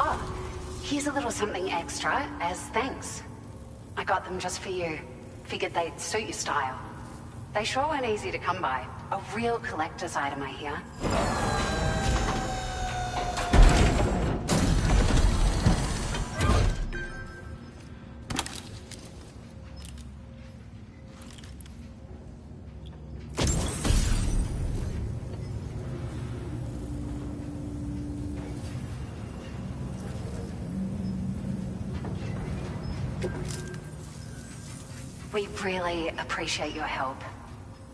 Oh, here's a little something extra as thanks. I got them just for you. Figured they'd suit your style. They sure weren't easy to come by. A real collector's item, I hear. We really appreciate your help.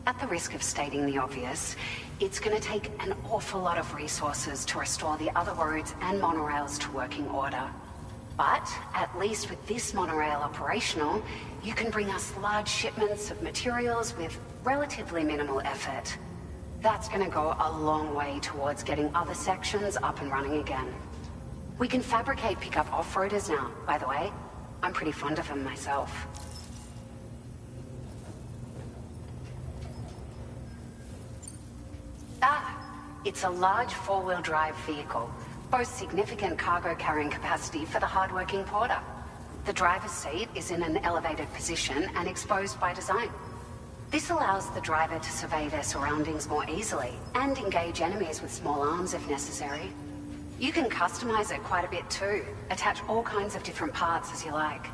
At the risk of stating the obvious, it's going to take an awful lot of resources to restore the other roads and monorails to working order. But at least with this monorail operational, you can bring us large shipments of materials with relatively minimal effort. That's going to go a long way towards getting other sections up and running again. We can fabricate pickup off-roaders now, by the way. I'm pretty fond of them myself. It's a large four-wheel drive vehicle, boasts significant cargo carrying capacity for the hard-working porter. The driver's seat is in an elevated position and exposed by design. This allows the driver to survey their surroundings more easily and engage enemies with small arms if necessary. You can customize it quite a bit too, attach all kinds of different parts as you like.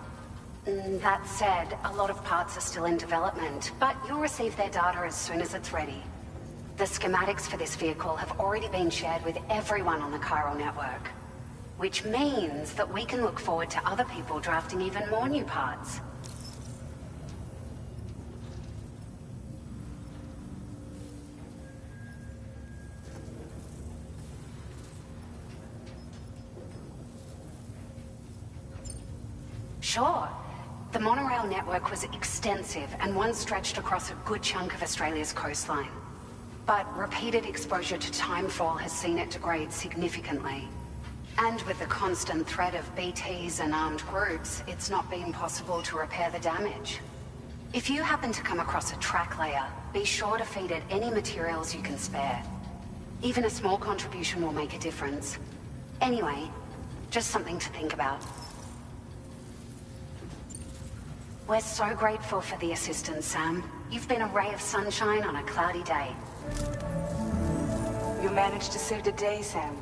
That said, a lot of parts are still in development, but you'll receive their data as soon as it's ready. The schematics for this vehicle have already been shared with everyone on the chiral network, which means that we can look forward to other people drafting even more new parts. Sure. The monorail network was extensive and once stretched across a good chunk of Australia's coastline. But repeated exposure to timefall has seen it degrade significantly. And with the constant threat of BTs and armed groups, it's not been possible to repair the damage. If you happen to come across a track layer, be sure to feed it any materials you can spare. Even a small contribution will make a difference. Anyway, just something to think about. We're so grateful for the assistance, Sam. You've been a ray of sunshine on a cloudy day. You managed to save the day, Sam.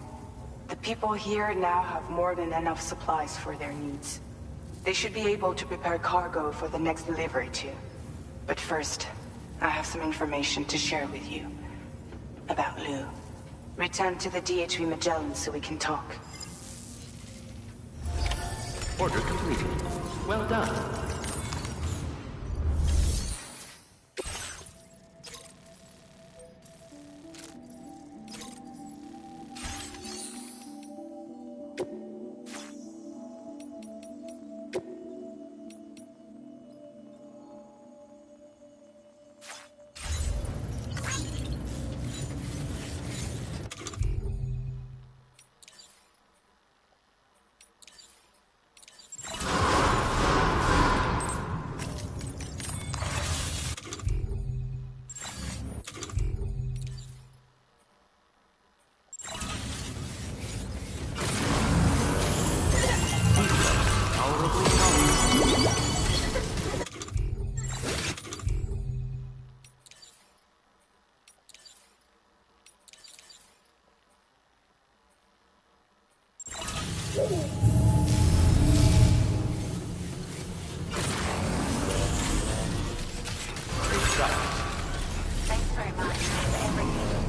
The people here now have more than enough supplies for their needs. They should be able to prepare cargo for the next delivery too. But first, I have some information to share with you. About Lou. Return to the DHV Magellan so we can talk. Order completed. Well done. Thanks very much for everything.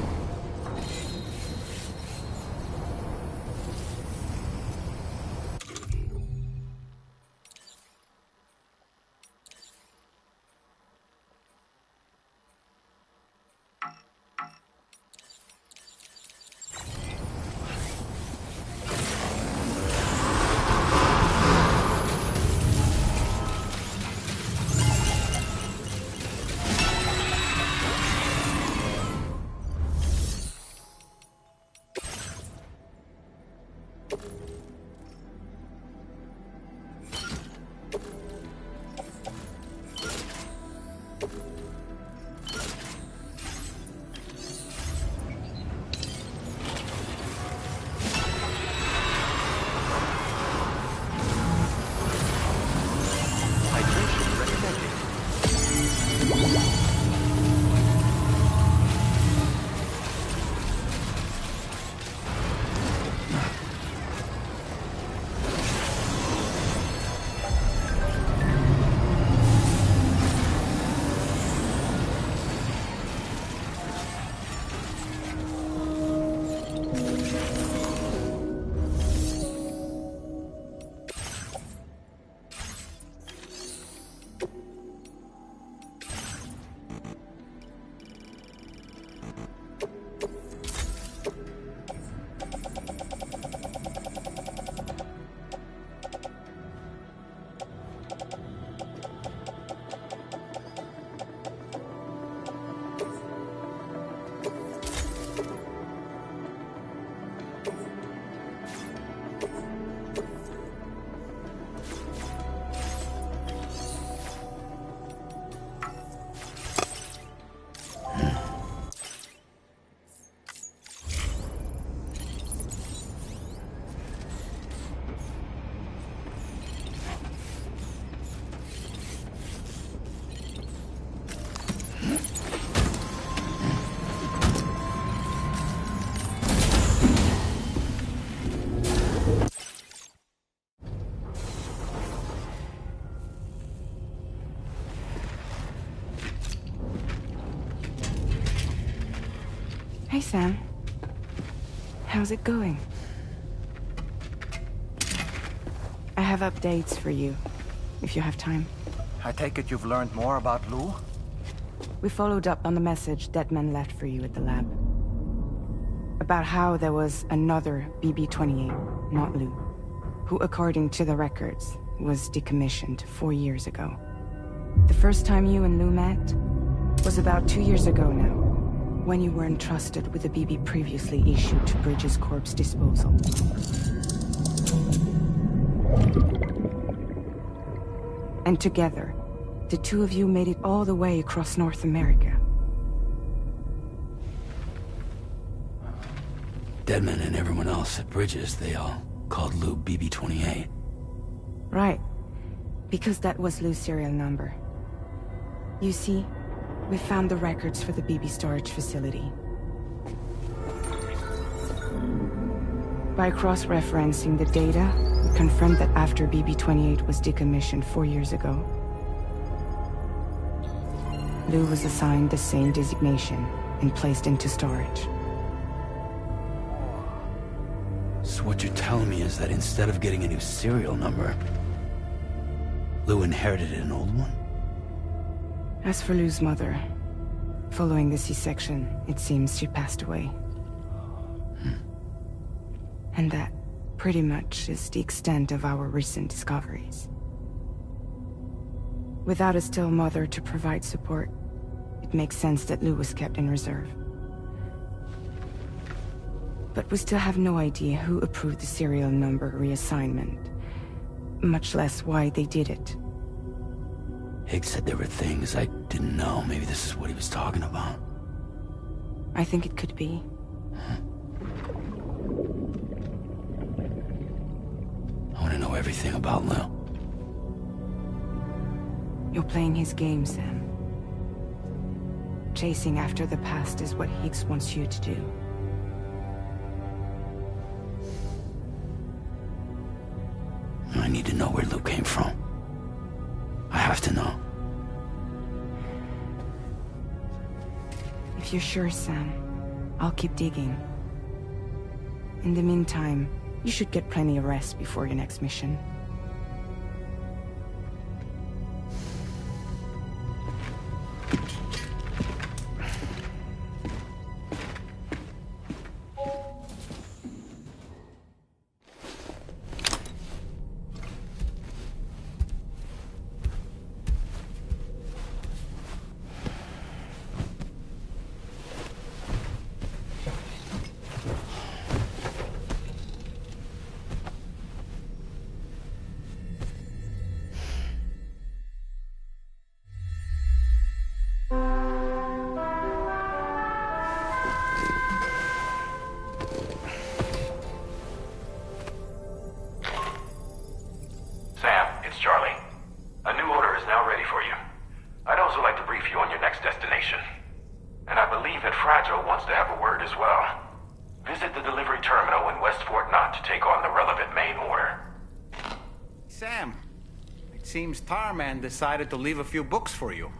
Sam. How's it going? I have updates for you, if you have time. I take it you've learned more about Lou? We followed up on the message Deadman left for you at the lab. About how there was another BB-28, not Lou, who, according to the records, was decommissioned 4 years ago. The first time you and Lou met was about 2 years ago now, when you were entrusted with the BB previously issued to Bridges Corp's disposal. And together, the two of you made it all the way across North America. Deadman and everyone else at Bridges, they all called Lou BB-28. Right. Because that was Lou's serial number. You see, we found the records for the BB storage facility. By cross-referencing the data, we confirmed that after BB-28 was decommissioned 4 years ago, Lou was assigned the same designation and placed into storage. So what you're telling me is that instead of getting a new serial number, Lou inherited an old one? As for Lou's mother, following the C-section, it seems she passed away. And that, pretty much, is the extent of our recent discoveries. Without a still mother to provide support, it makes sense that Lou was kept in reserve. But we still have no idea who approved the serial number reassignment, much less why they did it. Higgs said there were things I didn't know. Maybe this is what he was talking about. I think it could be. I want to know everything about Lou. You're playing his game, Sam. Chasing after the past is what Higgs wants you to do. I need to know where Lou came from. I have to know. If you're sure, Sam, I'll keep digging. In the meantime, you should get plenty of rest before your next mission. Seems Tarman decided to leave a few books for you.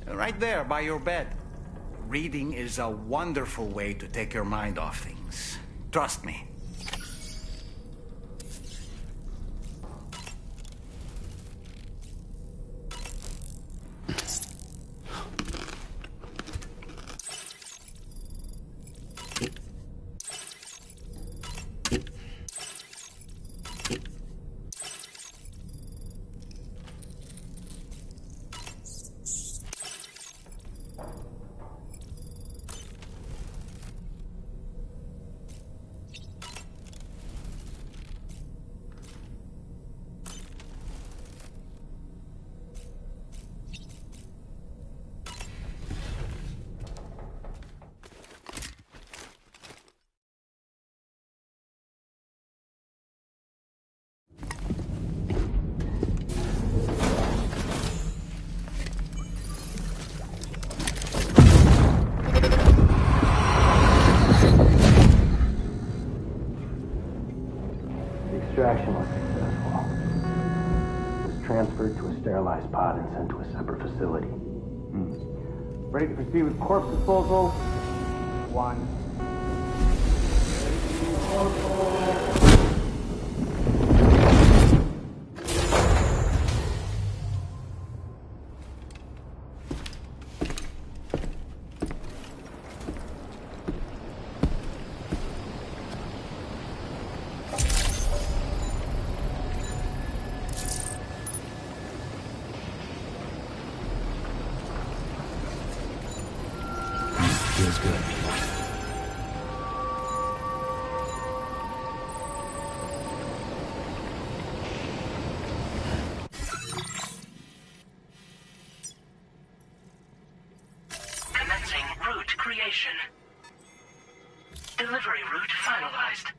Right there, by your bed. Reading is a wonderful way to take your mind off things. Trust me. Extraction was successful. It was transferred to a sterilized pod and sent to a separate facility. Ready to proceed with corpse disposal? 1, Feels good. Commencing route creation. Delivery route finalized.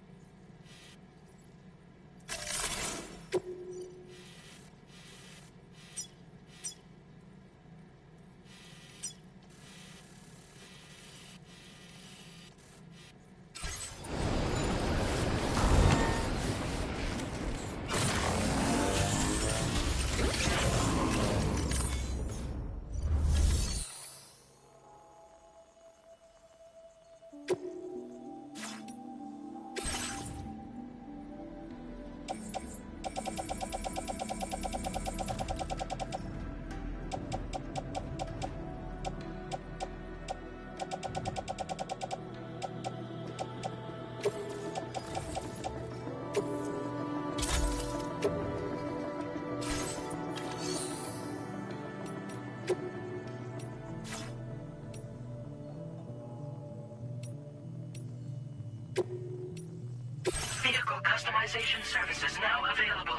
Vehicle customization services now available.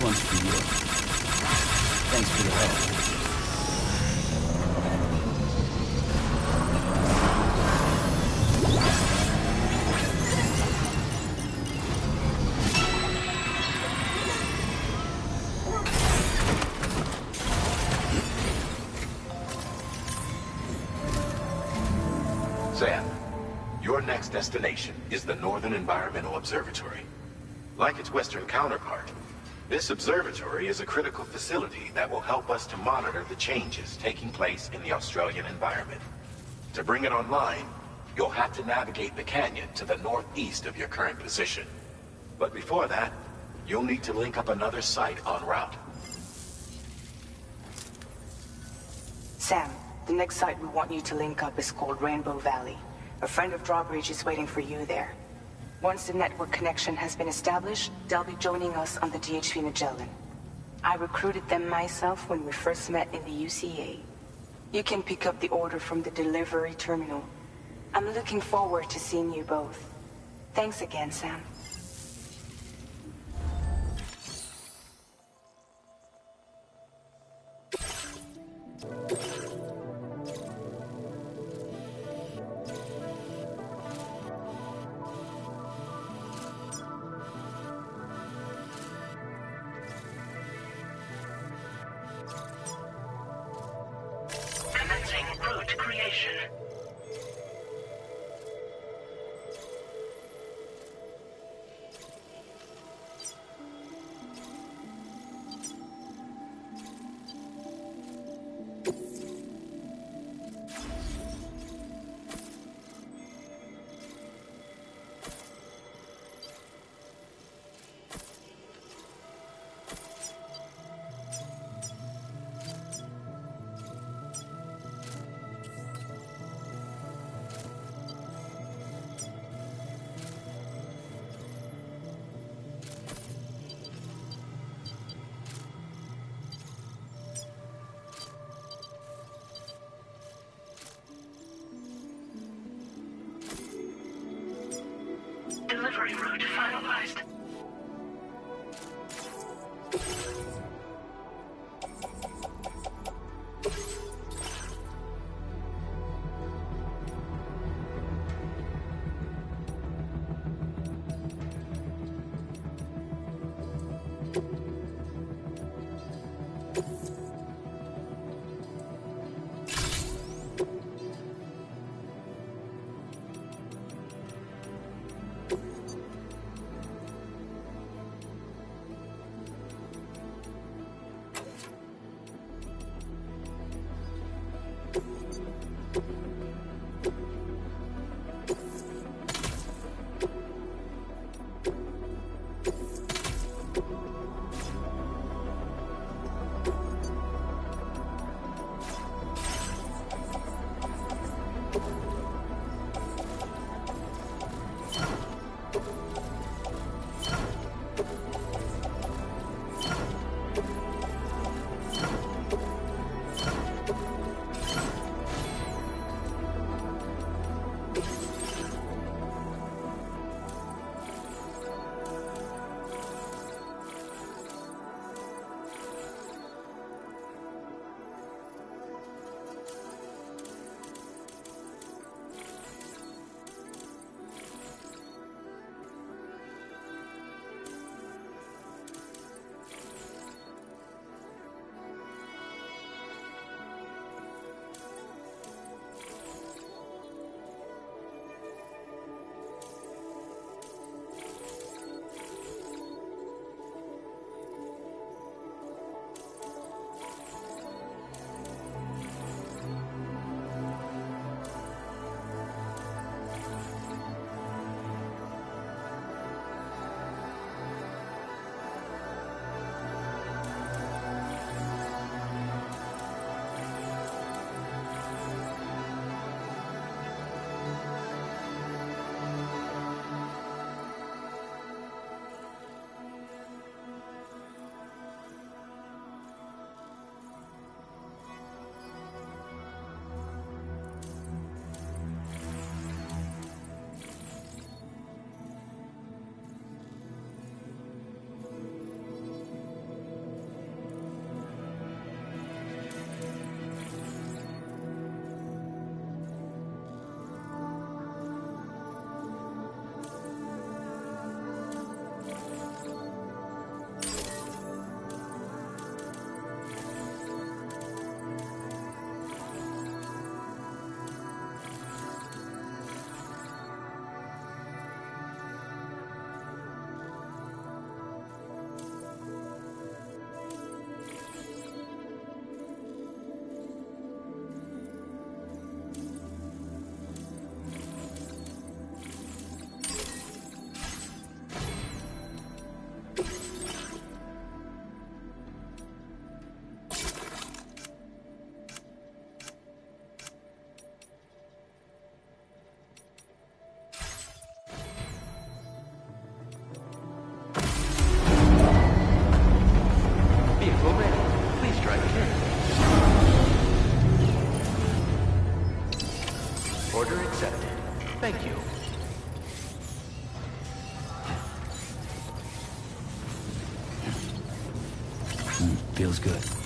This one's for you. Thanks for the help. Sam, your next destination is the Northern Environmental Observatory. Like its Western counterpart, this observatory is a critical facility that will help us to monitor the changes taking place in the Australian environment. To bring it online, you'll have to navigate the canyon to the northeast of your current position. But before that, you'll need to link up another site en route. Sam, the next site we want you to link up is called Rainbow Valley. A friend of Drawbridge is waiting for you there. Once the network connection has been established, they'll be joining us on the DHV Magellan. I recruited them myself when we first met in the UCA. You can pick up the order from the delivery terminal. I'm looking forward to seeing you both. Thanks again, Sam. Commencing route creation. delivery route finalized. Order accepted. Thank you. Feels good.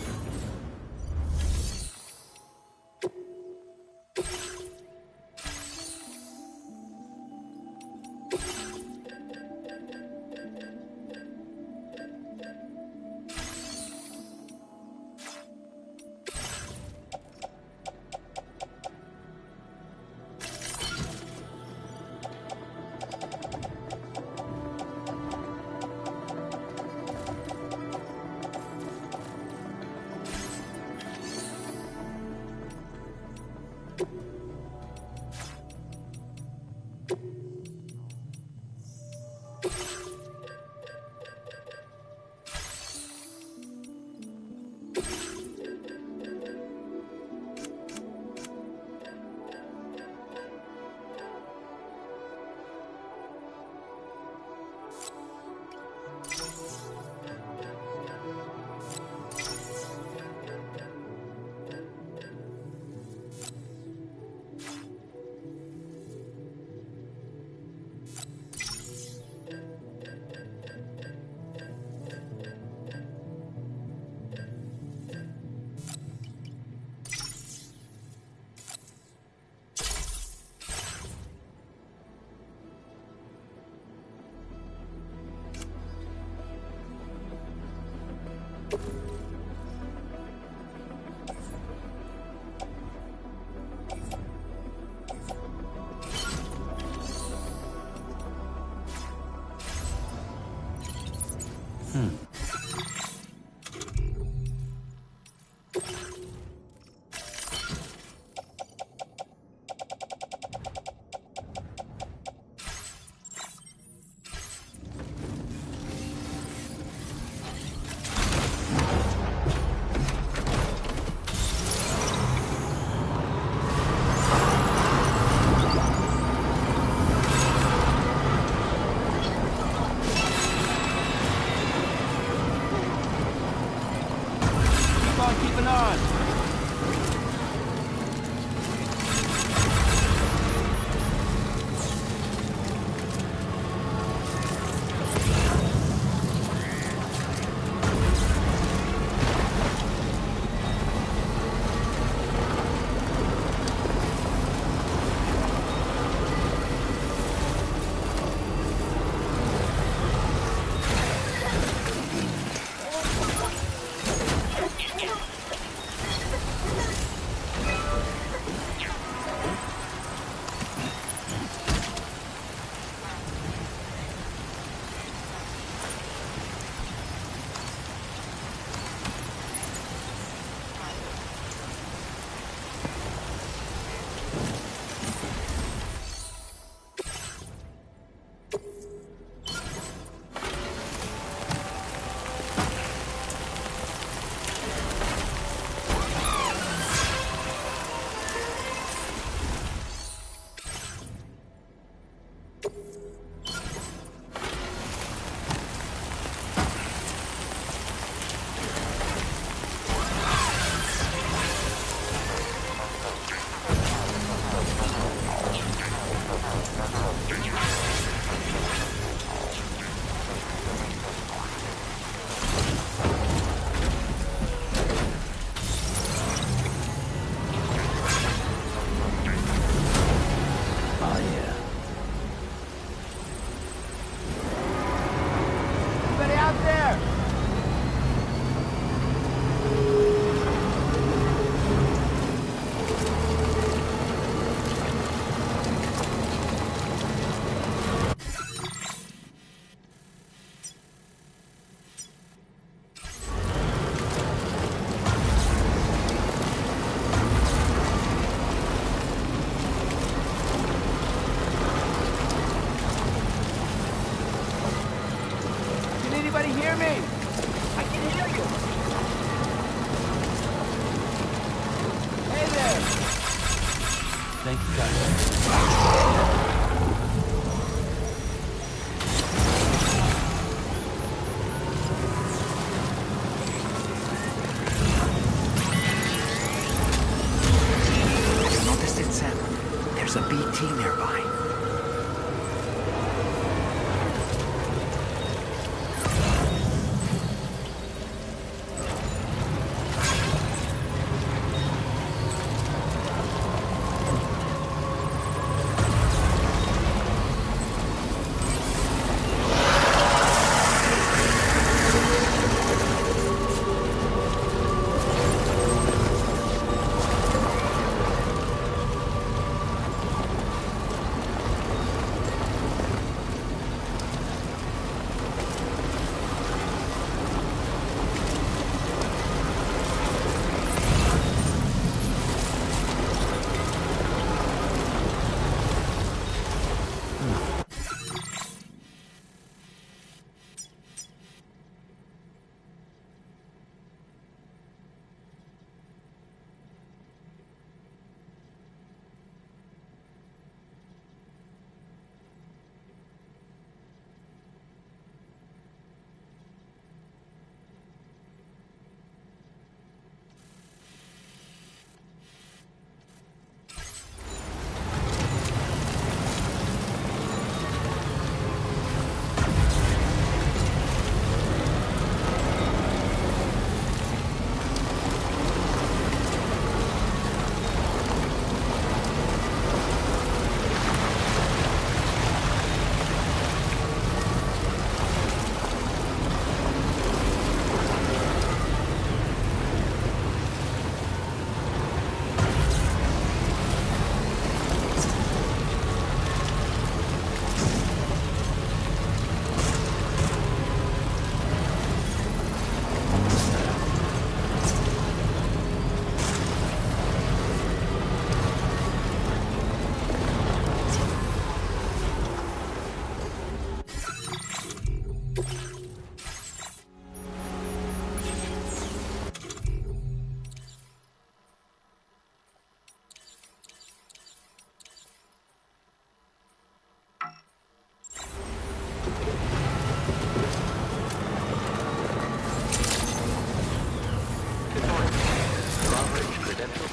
There's a BT nearby.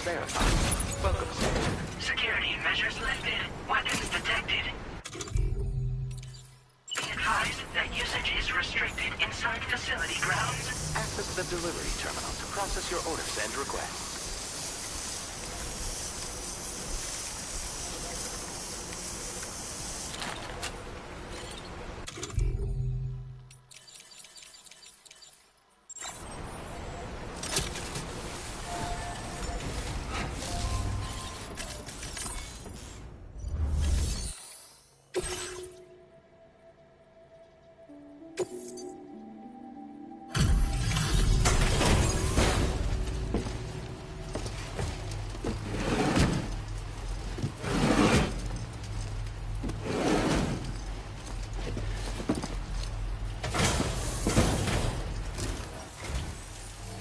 verified. Welcome, sir. Security measures lifted. Weapons detected. Be advised that usage is restricted inside facility grounds. Access the delivery terminal to process your orders and requests.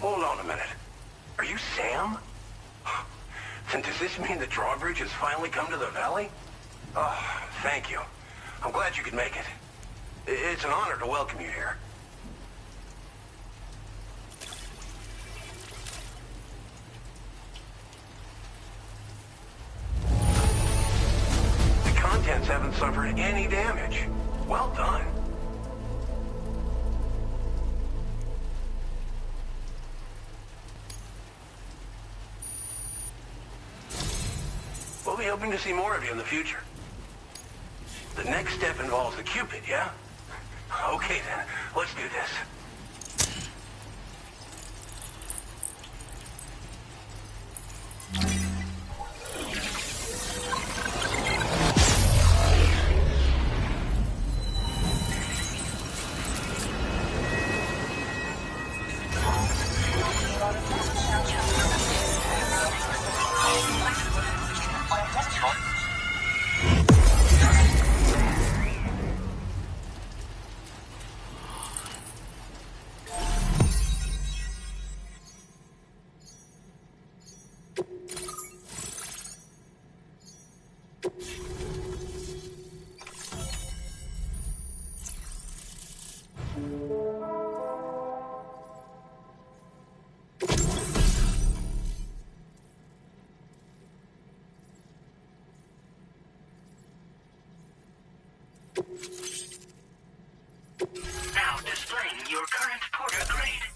Hold on a minute. Are you Sam? And does this mean the drawbridge has finally come to the valley? Oh, thank you. I'm glad you could make it. It's an honor to welcome you here. The contents haven't suffered any damage. Well done. We'll be hoping to see more of you in the future. The next step involves the Cupid, yeah? Okay then, let's do this. Now displaying your current porter grade.